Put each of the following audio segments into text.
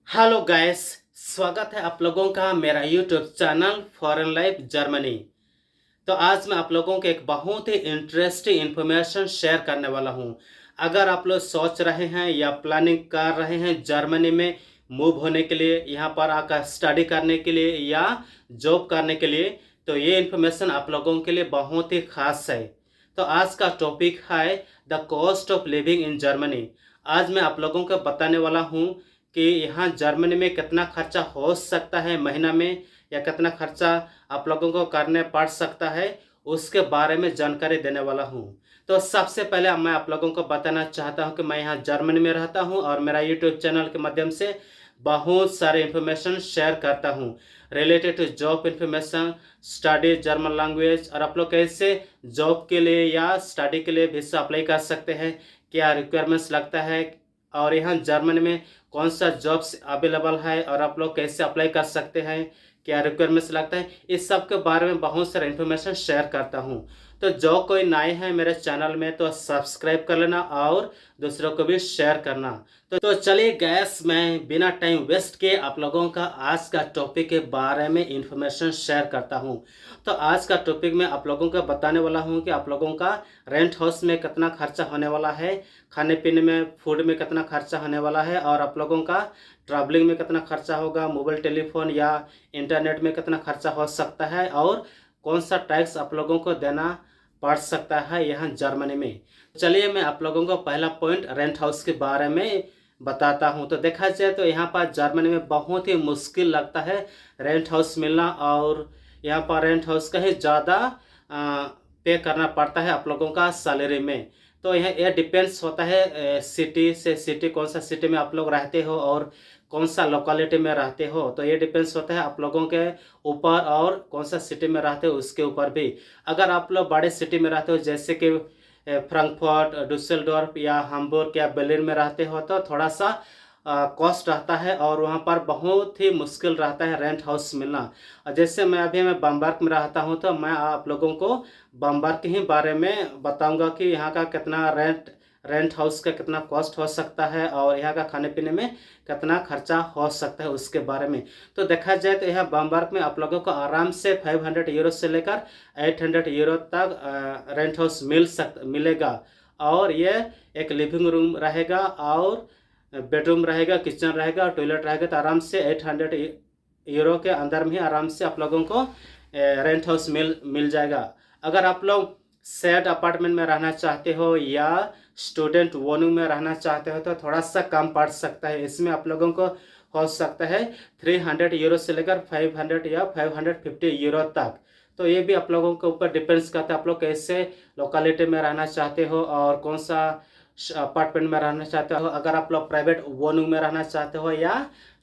Hello guys, स्वागत है आप लोगों का मेरा YouTube channel foreign life Germany. तो आज मैं आप लोगों को एक बहुत ही इंटरेस्टिंग इन्फॉर्मेशन शेयर करने वाला हूं। अगर आप लोग सोच रहे हैं या प्लानिंग कर रहे हैं जर्मनी में मूव होने के लिए, यहां पर आकर स्टडी करने के लिए या जॉब करने के लिए, तो ये इन्फॉर्मेशन आप लोगों के लिए बहुत ही खास है। तो आज का टॉपिक है the cost of living in Germany. आज मैं आप लोगों को बताने वाला हूं कि यहाँ जर्मनी में कितना खर्चा हो सकता है महीना में, या कितना खर्चा आप लोगों को करने पड़ सकता है, उसके बारे में जानकारी देने वाला हूँ। तो सबसे पहले मैं आप लोगों को बताना चाहता हूँ कि मैं यहाँ जर्मनी में रहता हूँ और मेरा यूट्यूब चैनल के माध्यम से बहुत सारे इन्फॉर्मेशन शेयर करता हूँ related to job information, study German language, और आप लोग कैसे जॉब के लिए या स्टडी के लिए वीजा अप्लाई कर सकते हैं, क्या रिक्वायरमेंट्स लगता है, और यहाँ जर्मनी में कौन सा जॉब्स अवेलेबल है और आप लोग कैसे अप्लाई कर सकते हैं, क्या रिक्वायरमेंट्स लगता है, इस सब के बारे में बहुत सारा इन्फॉर्मेशन शेयर करता हूँ। तो जो कोई नए हैं मेरे चैनल में तो सब्सक्राइब कर लेना और दूसरों को भी शेयर करना। तो चलिए गैस, मैं बिना टाइम वेस्ट किए आप लोगों का आज का टॉपिक के बारे में इंफॉर्मेशन शेयर करता हूं। तो आज का टॉपिक में आप लोगों को बताने वाला हूं कि आप लोगों का रेंट हाउस में कितना खर्चा होने वाला है, खाने पीने में फूड में कितना खर्चा होने वाला है, और आप लोगों का ट्रैवलिंग में कितना खर्चा होगा, मोबाइल टेलीफोन या इंटरनेट में कितना खर्चा हो सकता है, और कौन सा टैक्स आप लोगों को देना पड़ सकता है यहाँ जर्मनी में। चलिए मैं आप लोगों को पहला पॉइंट रेंट हाउस के बारे में बताता हूँ। तो देखा जाए तो यहाँ पर जर्मनी में बहुत ही मुश्किल लगता है रेंट हाउस मिलना, और यहाँ पर रेंट हाउस का ही ज़्यादा पे करना पड़ता है आप लोगों का सैलरी में। तो यह डिपेंड्स होता है सिटी से सिटी, कौन सा सिटी में आप लोग रहते हो और कौन सा लोकेलिटी में रहते हो, तो ये डिपेंड्स होता है आप लोगों के ऊपर, और कौन सा सिटी में रहते हो उसके ऊपर भी। अगर आप लोग बड़े सिटी में रहते हो जैसे कि फ्रैंकफर्ट, डुसेलडोर्फ या हाम्बुर्ग या बर्लिन में रहते हो तो थोड़ा सा कॉस्ट रहता है और वहाँ पर बहुत ही मुश्किल रहता है रेंट हाउस मिलना। और जैसे मैं बम्बर्ग में रहता हूँ तो मैं आप लोगों को बम्बर्ग के ही बारे में बताऊंगा कि यहाँ का कितना रेंट हाउस का कितना कॉस्ट हो सकता है और यहाँ का खाने पीने में कितना खर्चा हो सकता है उसके बारे में। तो देखा जाए तो यहाँ बम्बर्ग में आप लोगों को आराम से 500 यूरो से लेकर 800 यूरो तक रेंट हाउस मिलेगा। और ये एक लिविंग रूम रहेगा और बेडरूम रहेगा, किचन रहेगा, टॉयलेट रहेगा, तो आराम से 800 यूरो के अंदर में ही आराम से आप लोगों को रेंट हाउस मिल जाएगा। अगर आप लोग शेयर्ड अपार्टमेंट में रहना चाहते हो या स्टूडेंट वॉर्निंग में रहना चाहते हो तो थोड़ा सा कम पड़ सकता है। इसमें आप लोगों को हो सकता है 300 यूरो से लेकर 500 या 550 यूरो तक। तो ये भी आप लोगों के ऊपर डिपेंड्स करता है आप लोग कैसे लोकेलिटी में रहना चाहते हो और कौन सा अपार्टमेंट में रहना चाहते हो। अगर आप लोग प्राइवेट वॉर्निंग में रहना चाहते हो या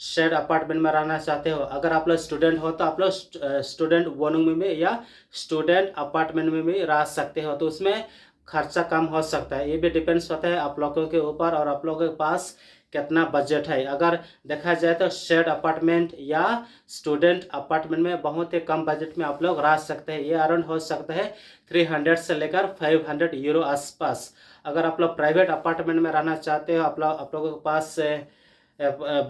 शेयर अपार्टमेंट में रहना चाहते हो, अगर आप लोग स्टूडेंट हो तो आप लोग स्टूडेंट वॉर्निंग में भी या स्टूडेंट अपार्टमेंट में भी रह सकते हो, तो उसमें खर्चा कम हो सकता है। ये भी डिपेंड्स होता है आप लोगों के ऊपर और आप लोगों के पास कितना बजट है। अगर देखा जाए तो शेयर्ड अपार्टमेंट या स्टूडेंट अपार्टमेंट में बहुत ही कम बजट में आप लोग रह सकते हैं। ये अराउंड हो सकता है 300 से लेकर 500 यूरो आसपास। अगर आप लोग प्राइवेट अपार्टमेंट में रहना चाहते हो, आप लोगों के पास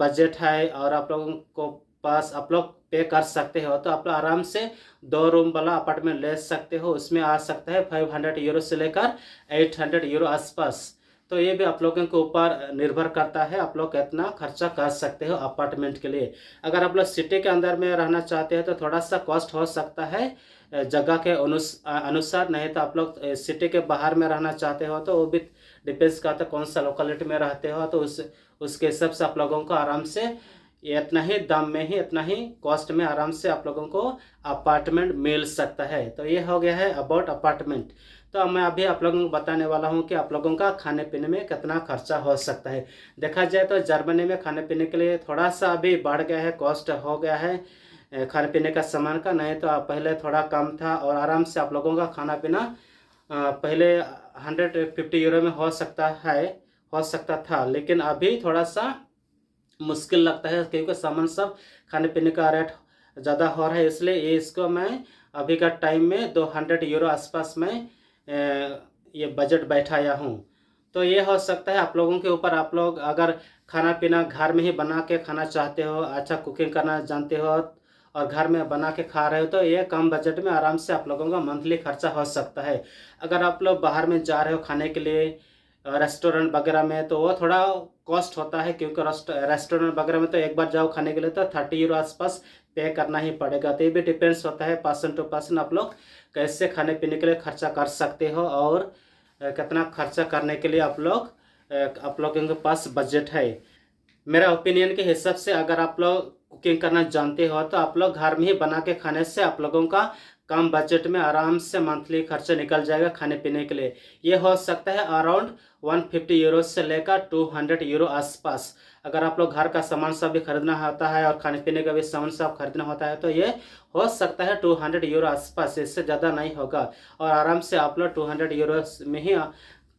बजट है और आप लोगों को पास आप लोग पे कर सकते हो, तो आप लोग आराम से 2 रूम वाला अपार्टमेंट ले सकते हो। उसमें आ सकता है 500 यूरो से लेकर 800 यूरो आसपास। तो ये भी आप लोगों के ऊपर निर्भर करता है आप लोग कितना खर्चा कर सकते हो अपार्टमेंट के लिए। अगर आप लोग सिटी के अंदर में रहना चाहते हो तो थोड़ा सा कॉस्ट हो सकता है जगह के अनुसार। नहीं तो आप लोग सिटी के बाहर में रहना चाहते हो तो वो भी डिपेंड्स करता है कौन सा लोकेलिटी में रहते हो, तो उसके हिसाब से आप लोगों को आराम से इतना ही दाम में ही, इतना ही कॉस्ट में आराम से आप लोगों को अपार्टमेंट मिल सकता है। तो ये हो गया है अबाउट अपार्टमेंट। तो मैं अभी आप लोगों को बताने वाला हूँ कि आप लोगों का खाने पीने में कितना खर्चा हो सकता है। देखा जाए तो जर्मनी में खाने पीने के लिए थोड़ा सा अभी बढ़ गया है, कॉस्ट हो गया है खाने पीने का सामान का। नहीं तो पहले थोड़ा कम था और आराम से आप लोगों का खाना पीना पहले 150 यूरो में हो सकता था, लेकिन अभी थोड़ा सा मुश्किल लगता है क्योंकि सामान सब खाने पीने का रेट ज़्यादा हो रहा है। इसलिए ये इसको मैं अभी का टाइम में 200 यूरो आसपास में ये बजट बैठाया हूँ। तो ये हो सकता है आप लोगों के ऊपर, आप लोग अगर खाना पीना घर में ही बना के खाना चाहते हो, अच्छा कुकिंग करना जानते हो और घर में बना के खा रहे हो, तो ये कम बजट में आराम से आप लोगों का मंथली खर्चा हो सकता है। अगर आप लोग बाहर में जा रहे हो खाने के लिए रेस्टोरेंट वगैरह में, तो वो थोड़ा कॉस्ट होता है, क्योंकि रेस्टोरेंट वगैरह में तो एक बार जाओ खाने के लिए तो 30 यूरो आसपास पे करना ही पड़ेगा। तो ये भी डिपेंड्स होता है पर्सन टू पर्सन, आप लोग कैसे खाने पीने के लिए खर्चा कर सकते हो और कितना खर्चा करने के लिए आप लोगों के पास बजट है। मेरा ओपिनियन के हिसाब से अगर आप लोग कुकिंग करना जानते हो तो आप लोग घर में ही बना के खाने से आप लोगों का कम बजट में आराम से मंथली खर्चा निकल जाएगा खाने पीने के लिए। ये हो सकता है अराउंड 150 यूरो से लेकर 200 यूरो आसपास। अगर आप लोग घर का सामान सब भी खरीदना होता है और खाने पीने का भी सामान सब खरीदना होता है तो ये हो सकता है 200 यूरो आसपास, इससे ज़्यादा नहीं होगा। और आराम से आप लोग 200 यूरो में ही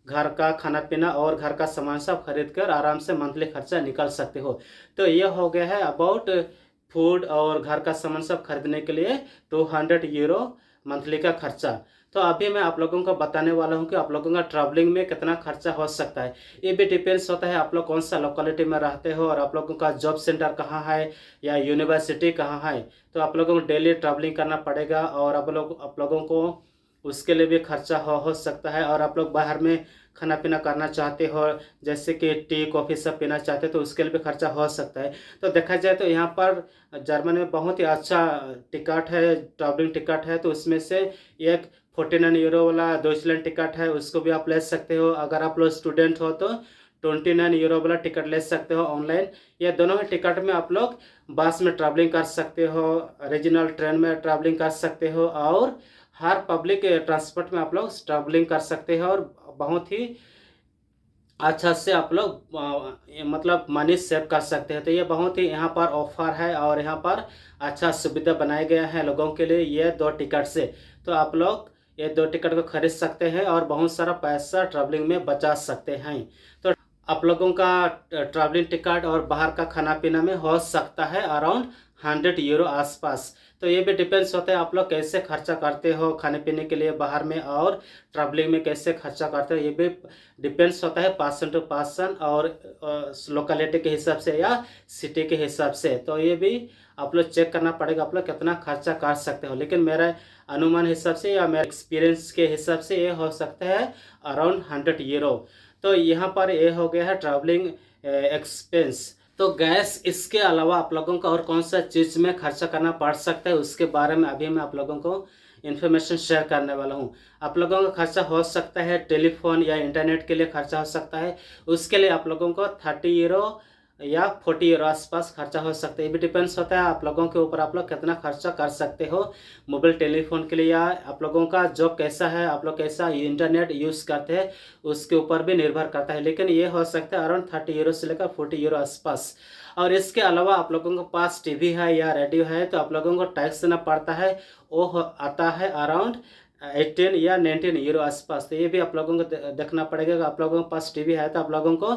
घर का खाना पीना और घर का सामान सब खरीद कर आराम से मंथली खर्चा निकाल सकते हो। तो ये हो गया है अबाउट फूड और घर का सामान सब खरीदने के लिए 200 यूरो मंथली का खर्चा। तो अभी मैं आप लोगों को बताने वाला हूँ कि आप लोगों का ट्रैवलिंग में कितना खर्चा हो सकता है। ये भी डिपेंड्स होता है आप लोग कौन सा लोकेलिटी में रहते हो और आप लोगों का जॉब सेंटर कहाँ है या यूनिवर्सिटी कहाँ है। तो आप लोगों को डेली ट्रैवलिंग करना पड़ेगा और आप लोगों को उसके लिए भी खर्चा हो सकता है। और आप लोग बाहर में खाना पीना करना चाहते हो, जैसे कि टी कॉफ़ी सब पीना चाहते हो, तो उसके लिए भी खर्चा हो सकता है। तो देखा जाए तो यहाँ पर जर्मनी में बहुत ही अच्छा टिकट है, ट्रैवलिंग टिकट है। तो उसमें से एक 49 यूरो वाला डॉइचलैंड टिकट है, उसको भी आप ले सकते हो। अगर आप लोग स्टूडेंट हो तो 29 यूरो वाला टिकट ले सकते हो ऑनलाइन। ये दोनों ही टिकट में आप लोग बस में ट्रैवलिंग कर सकते हो, रीजनल ट्रेन में ट्रैवलिंग कर सकते हो और हर पब्लिक ट्रांसपोर्ट में आप लोग ट्रैवलिंग कर सकते हो और बहुत ही अच्छा से आप लोग मतलब मनी सेव कर सकते हैं। तो ये बहुत ही यहाँ पर ऑफर है और यहाँ पर अच्छा सुविधा बनाया गया है लोगों के लिए ये दो टिकट से। तो आप लोग ये दो टिकट को खरीद सकते हैं और बहुत सारा पैसा ट्रैवलिंग में बचा सकते हैं। तो आप लोगों का ट्रैवलिंग टिकट और बाहर का खाना पीना में हो सकता है अराउंड 100 यूरो आसपास। तो ये भी डिपेंड्स होता है आप लोग कैसे खर्चा करते हो खाने पीने के लिए बाहर में और ट्रैवलिंग में कैसे खर्चा करते हो। ये भी डिपेंड्स होता है पर्सन टू पर्सन और लोकेलिटी के हिसाब से या सिटी के हिसाब से। तो ये भी आप लोग चेक करना पड़ेगा आप लोग कितना खर्चा कर सकते हो। लेकिन मेरा अनुमान हिसाब से या मेरे एक्सपीरियंस के हिसाब से ये हो सकता है अराउंड 100 यूरो। तो यहाँ पर ये हो गया है ट्रैवलिंग एक्सपेंस। तो गैस, इसके अलावा आप लोगों को और कौन सा चीज़ में खर्चा करना पड़ सकता है उसके बारे में अभी मैं आप लोगों को इन्फॉर्मेशन शेयर करने वाला हूँ। आप लोगों का खर्चा हो सकता है टेलीफोन या इंटरनेट के लिए खर्चा हो सकता है, उसके लिए आप लोगों को 30 यूरो या 40 यूरो आसपास खर्चा हो सकता है। ये भी डिपेंड्स होता है आप लोगों के ऊपर, आप लोग कितना खर्चा कर सकते हो मोबाइल टेलीफोन के लिए या आप लोगों का जॉब कैसा है, आप लोग कैसा इंटरनेट यूज़ करते हैं उसके ऊपर भी निर्भर करता है। लेकिन ये हो सकता है अराउंड 30 यूरो से लेकर 40 यूरो आसपास। और इसके अलावा आप लोगों के पास टीवी है या रेडियो है तो आप लोगों को टैक्स देना पड़ता है, वो आता है अराउंड 18 या 19 यूरो आसपास। तो ये भी आप लोगों को देखना पड़ेगा। आप लोगों के पास टीवी है तो आप लोगों को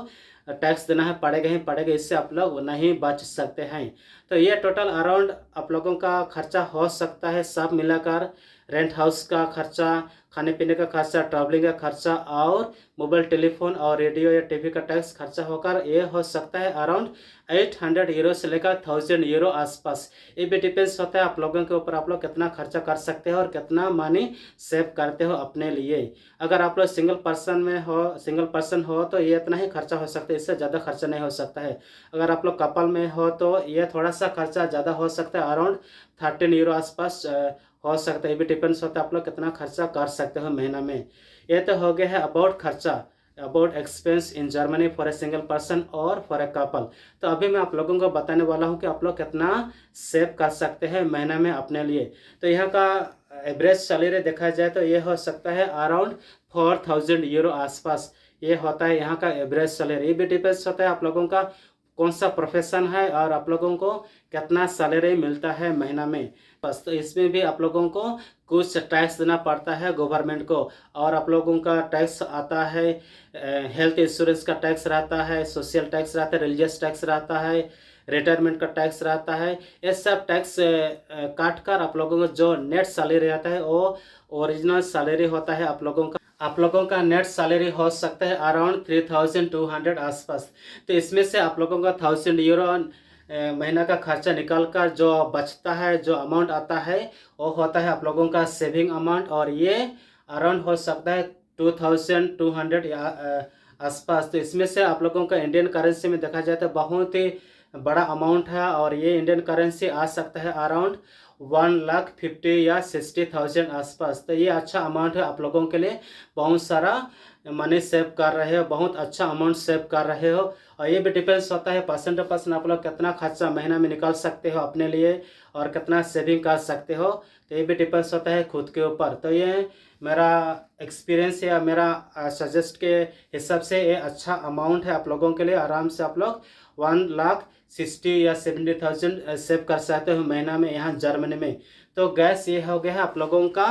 टैक्स देना है, पड़ेगा ही पड़ेगा, इससे आप लोग नहीं बच सकते हैं। तो ये टोटल अराउंड आप लोगों का खर्चा हो सकता है सब मिलाकर, रेंट हाउस का खर्चा, खाने पीने का खर्चा, ट्रैवलिंग का खर्चा और मोबाइल टेलीफोन और रेडियो या टीवी का टैक्स खर्चा होकर ये हो सकता है अराउंड 800 यूरो से लेकर 1000 यूरो आसपास। ये भी डिपेंड्स होता है आप लोगों के ऊपर, आप लोग कितना खर्चा कर सकते हो और कितना मनी सेव करते हो अपने लिए। अगर आप लोग सिंगल पर्सन हो तो ये इतना ही खर्चा हो सकता है, इससे ज़्यादा खर्चा नहीं हो सकता है। अगर आप लोग कपल में हो तो ये थोड़ा सा खर्चा ज़्यादा हो सकता है, अराउंड 13 यूरो आसपास हो सकता है। ये भी डिपेंड्स होता है आप लोग कितना खर्चा कर सकते हो महीना में। ये तो हो गया है अबाउट खर्चा, about expense in Germany for a single person और फॉर ए कपल। तो अभी मैं आप लोगों को बताने वाला हूँ कि आप लोग कितना सेव कर सकते हैं महीना में अपने लिए। तो यहाँ का एवरेज सैलरी देखा जाए तो ये हो सकता है अराउंड 4000 यूरो आसपास। ये होता है यहाँ का एवरेज सैलरी। ये भी डिपेंड्स होता है आप लोगों का कौन सा प्रोफेशन है और आप लोगों को कितना सैलरी मिलता है महीना में। बस तो इसमें भी आप लोगों को कुछ टैक्स देना पड़ता है गवर्नमेंट को। और आप लोगों का टैक्स आता है, हेल्थ इंश्योरेंस का टैक्स रहता है, सोशल टैक्स रहता है, रिलीजियस टैक्स रहता है, रिटायरमेंट का टैक्स रहता है। ये सब टैक्स काट कर आप लोगों को जो नेट सैलरी रहता है वो ओरिजिनल सैलरी होता है आप लोगों का। आप लोगों का नेट सैलरी हो सकता है अराउंड 3200 आसपास। तो इसमें से आप लोगों का 1000 यूरो महीना का खर्चा निकाल कर जो बचता है, जो अमाउंट आता है, वो होता है आप लोगों का सेविंग अमाउंट। और ये अराउंड हो सकता है 2200 या आसपास। तो इसमें से आप लोगों का इंडियन करेंसी में देखा जाए तो बहुत ही बड़ा अमाउंट है, और ये इंडियन करेंसी आ सकता है अराउंड 1,50,000 या 60,000 आसपास। तो ये अच्छा अमाउंट है आप लोगों के लिए। बहुत सारा मनी सेव कर रहे हो, बहुत अच्छा अमाउंट सेव कर रहे हो। और ये भी डिपेंड्स होता है पर्सन टू पर्सन, आप लोग कितना खर्चा महीना में निकाल सकते हो अपने लिए और कितना सेविंग कर सकते हो। तो ये भी डिपेंड्स होता है खुद के ऊपर। तो ये मेरा एक्सपीरियंस या मेरा सजेस्ट के हिसाब से ये अच्छा अमाउंट है आप लोगों के लिए। आराम से आप लोग 1,60,000 या 70,000 सेव कर सकते हो महीना में यहाँ जर्मनी में। तो गैस ये हो गया है आप लोगों का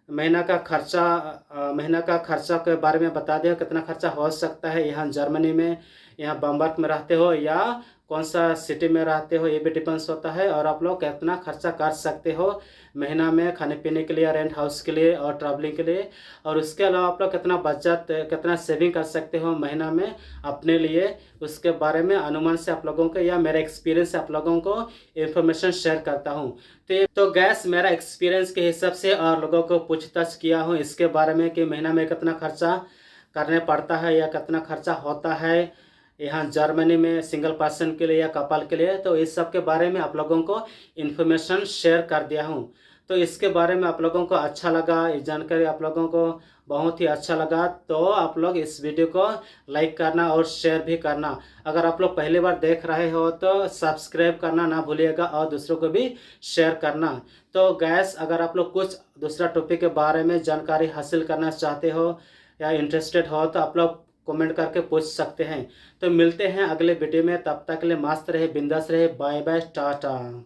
महीना का खर्चा। महीना का खर्चा के बारे में बता दिया कितना खर्चा हो सकता है यहाँ जर्मनी में। यहाँ बम्बर्ग में रहते हो या कौन सा सिटी में रहते हो, ये भी डिपेंड्स होता है। और आप लोग कितना खर्चा कर सकते हो महीना में खाने पीने के लिए, रेंट हाउस के लिए और ट्रैवलिंग के लिए। और उसके अलावा आप लोग कितना बचत, कितना सेविंग कर सकते हो महीना में अपने लिए, उसके बारे में अनुमान से आप लोगों को या मेरा एक्सपीरियंस से आप लोगों को इन्फॉर्मेशन शेयर करता हूँ। तो गैस मेरा एक्सपीरियंस के हिसाब से और लोगों को पूछताछ किया हूँ इसके बारे में कि महीना में कितना खर्चा करने पड़ता है या कितना खर्चा होता है यहाँ जर्मनी में सिंगल पर्सन के लिए या कपल के लिए। तो इस सब के बारे में आप लोगों को इन्फॉर्मेशन शेयर कर दिया हूँ। तो इसके बारे में आप लोगों को अच्छा लगा, ये जानकारी आप लोगों को बहुत ही अच्छा लगा, तो आप लोग इस वीडियो को लाइक करना और शेयर भी करना। अगर आप लोग पहली बार देख रहे हो तो सब्सक्राइब करना ना भूलिएगा और दूसरों को भी शेयर करना। तो गैस अगर आप लोग कुछ दूसरा टॉपिक के बारे में जानकारी हासिल करना चाहते हो या इंटरेस्टेड हो तो आप लोग कमेंट करके पूछ सकते हैं। तो मिलते हैं अगले वीडियो में, तब तक के लिए मस्त रहे, बिंदास रहे, बाय बाय, टाटा।